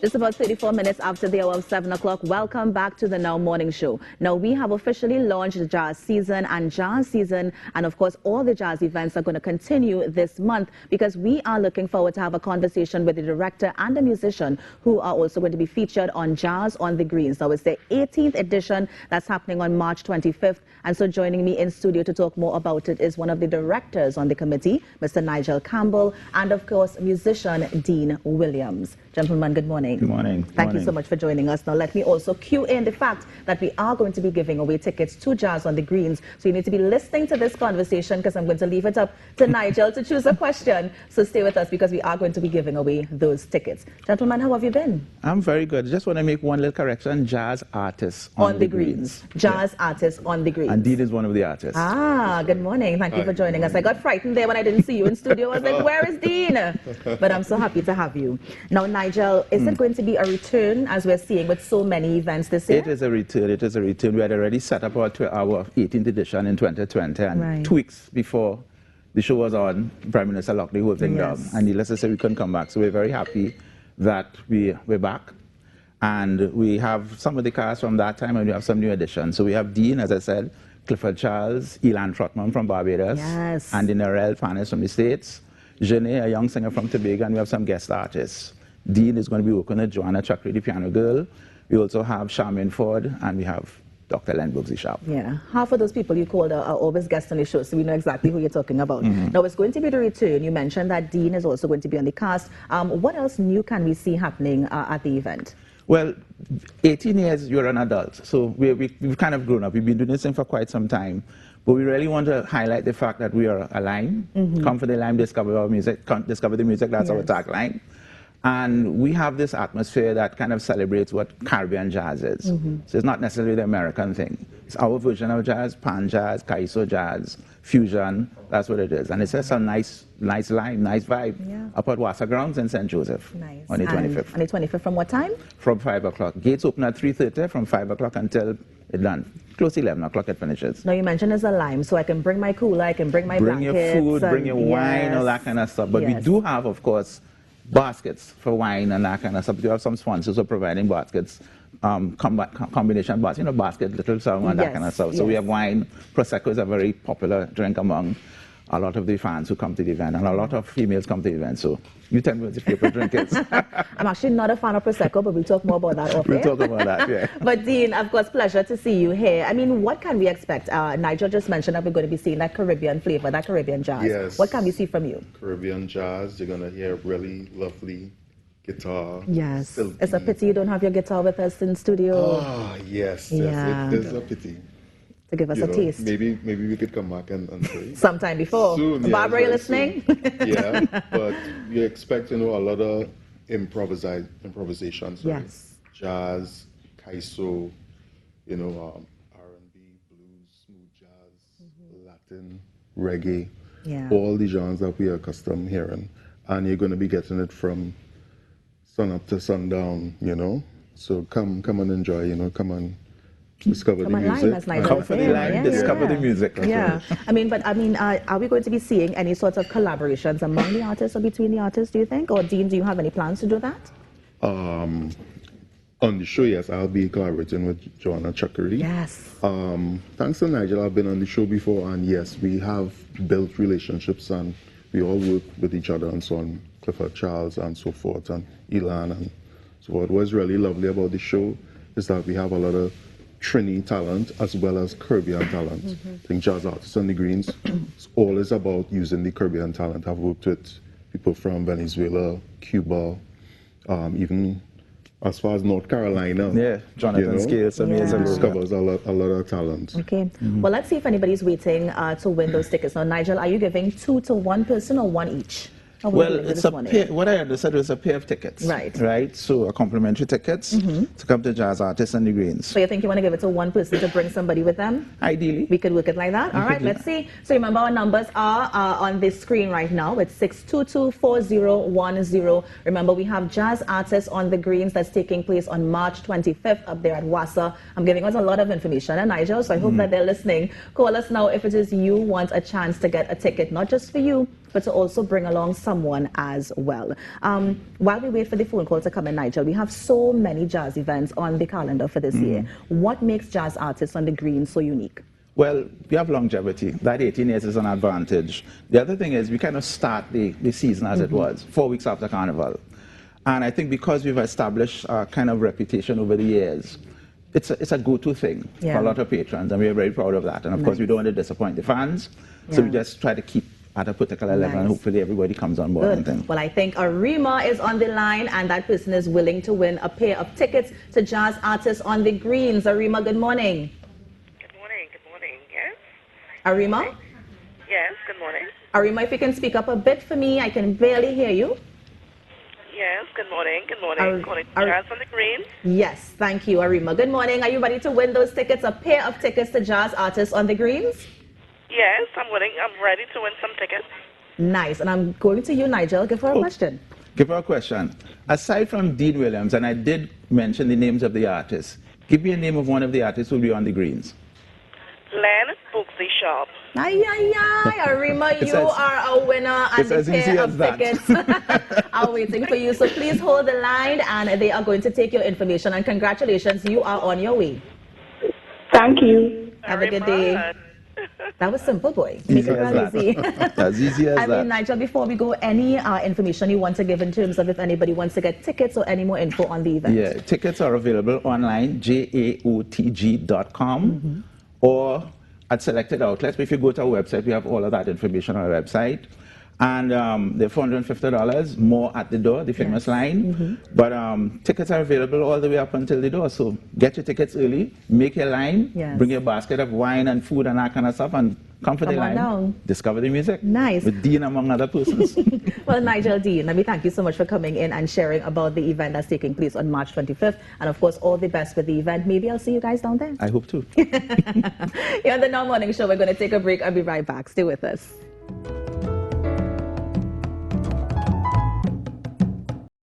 Just about 34 minutes after the hour of 7 o'clock. Welcome back to the Now Morning Show. Now, we have officially launched the jazz season, and of course, all the jazz events are going to continue this month because we are looking forward to have a conversation with the director and the musician who are also going to be featured on Jazz on the Greens. Now, it's the 18th edition that's happening on March 25th. And so joining me in studio to talk more about it is one of the directors on the committee, Mr. Nigel Campbell, and of course, musician Dean Williams. Gentlemen, good morning. Good morning. Thank you so much for joining us. Now, let me also cue in the fact that we are going to be giving away tickets to Jazz on the Greens. So you need to be listening to this conversation because I'm going to leave it up to Nigel to choose a question. So stay with us because we are going to be giving away those tickets. Gentlemen, how have you been? I'm very good. Just want to make one little correction. Jazz artists on the Greens. Jazz artists on the Greens. And Dean is one of the artists. Ah, good morning. Thank you for joining us. I got frightened there when I didn't see you in studio. I was like, where is Dean? But I'm so happy to have you. Now, Nigel, is it going to be a return as we're seeing with so many events this year? It is a return. It is a return. We had already set up our 18th edition in 2020, and 2 weeks before the show was on, Prime Minister locked the whole thing down. And needless to say, we couldn't come back. So we're very happy that we're back. And we have some of the cast from that time, and we have some new additions. So we have Dean, as I said, Clifford Charles, Elan Trotman from Barbados, Andy Narell, Panis from the States, Janae, a young singer from Tobago, and we have some guest artists. Dean is going to be working with Joanna Chakri, the piano girl. We also have Charmaine Ford, and we have Dr. Len Bugsy Sharp. Yeah, half of those people you called are always guests on the show, so we know exactly who you're talking about. Now, it's going to be the return. You mentioned that Dean is also going to be on the cast. What else new can we see happening at the event? Well, 18 years, you're an adult, so we've kind of grown up. We've been doing this thing for quite some time, but we really want to highlight the fact that we are a lime. Come for the lime, discover our music, discover the music, that's our tagline. And we have this atmosphere that kind of celebrates what Caribbean jazz is. So it's not necessarily the American thing. It's our version of jazz, pan jazz, Kaiso jazz, fusion, that's what it is. And it's just a nice line, nice vibe up at WASA Grounds in St. Joseph on the 25th. On the 25th from what time? From 5 o'clock. Gates open at 3:30 from 5 o'clock until it's done. Close to 11 o'clock it finishes. Now, you mentioned it's a lime, so I can bring my cooler, I can bring my blankets. Bring your food, bring your wine, all that kind of stuff. But we do have, of course, baskets for wine and that kind of stuff. We have some sponsors who are providing baskets, combination baskets, you know, basket, little salmon, that kind of stuff. So we have wine. Prosecco is a very popular drink among a lot of the fans who come to the event, and a lot of females come to the event. So you tell me what your favorite drink is. I'm actually not a fan of Prosecco, but we'll talk more about that off air. We'll talk about that, yeah. But Dean, of course, pleasure to see you here. I mean, what can we expect? Nigel just mentioned that we're going to be seeing that Caribbean flavor, that Caribbean jazz. Yes. What can we see from you? Caribbean jazz. You're going to hear really lovely guitar. Yes. Silky. It's a pity you don't have your guitar with us in studio. Ah, yes. It is a pity. To give us a taste. Maybe we could come back and play. Sometime before. Soon, Barbara, you listening? Yeah, but you expect, a lot of improvisations. Right? Yes. Jazz, Kaiso, R&B, blues, smooth jazz, Latin, reggae, all the genres that we are accustomed hearing. And you're going to be getting it from sun up to sundown, So come and enjoy, come and discover the music. Come for the line, discover the music. Yeah. I mean, are we going to be seeing any sorts of collaborations among the artists or between the artists, do you think? Or Dean, do you have any plans to do that? On the show, yes, I'll be collaborating with Joanna Chakri. Yes. Thanks to Nigel, I've been on the show before, and yes, we have built relationships, and we all work with each other and so on. Clifford Charles and so forth, and Elan and so what was really lovely about the show is that we have a lot of Trini talent as well as Caribbean talent. I think Jazz Artists on the Greens is always about using the Caribbean talent. I've worked with people from Venezuela, Cuba, even as far as North Carolina. Yeah, Jonathan Scales, amazing. Discovers a lot of talent. Okay. Well, let's see if anybody's waiting to win those tickets. Now, Nigel, are you giving 2 to 1 person or 1 each? Well, it's a pair, what I understood was a pair of tickets. Right. So a complimentary tickets to come to Jazz Artists on the Greens. So you think you want to give it to 1 person to bring somebody with them? Ideally. We could work it like that. All right, let's see. So remember, our numbers are on this screen right now. It's 622-4010. Remember, we have Jazz Artists on the Greens that's taking place on March 25th up there at WASA. I'm giving us a lot of information, and Nigel, so I hope that they're listening. Call us now if it is you want a chance to get a ticket, not just for you, but to also bring along someone as well. While we wait for the phone call to come in, Nigel, we have so many jazz events on the calendar for this year. What makes jazz artists on the green so unique? Well, we have longevity. That 18 years is an advantage. The other thing is we kind of start the season as it was, 4 weeks after Carnival. And I think because we've established a kind of reputation over the years, it's a go-to thing for a lot of patrons, and we're very proud of that. And of course, we don't want to disappoint the fans, so we just try to keep at a particular level, and hopefully everybody comes on board. Good. Well, I think Arima is on the line, and that person is willing to win a pair of tickets to jazz artists on the greens. Arima, good morning. Good morning. Good morning. Yes. Arima? Yes. Good morning. Arima, if you can speak up a bit for me, I can barely hear you. Yes. Good morning. Good morning. Jazz on the green. Yes, thank you, Arima. Good morning. Are you ready to win those tickets, a pair of tickets to jazz artists on the greens? Yes, I'm willing. I'm ready to win some tickets. Nice. And I'm going to you, Nigel. Give her a question. Give her a question. Aside from Dean Williams, and I did mention the names of the artists, give me a name of one of the artists who will be on the greens. Len Booksy Shop. Ay, ay, ay. Arima, you are a winner and a pair of tickets are waiting for you. So please hold the line, and they are going to take your information. And congratulations, you are on your way. Thank you. Have a good day. That was simple, boy. Easy as easy. As easy as I mean, Nigel, before we go, any information you want to give in terms of if anybody wants to get tickets or any more info on the event? Yeah, tickets are available online, jaotg.com, or at selected outlets. But if you go to our website, we have all of that information on our website. And they're $450 more at the door, the famous line. But tickets are available all the way up until the door. So get your tickets early, make your line, bring your basket of wine and food and that kind of stuff, and come for the line. Discover the music. Nice. With Dean, among other persons. Well, Nigel, Dean, let me thank you so much for coming in and sharing about the event that's taking place on March 25th. And of course, all the best with the event. Maybe I'll see you guys down there. I hope to. Here on the Now Morning Show, we're going to take a break. I'll be right back. Stay with us.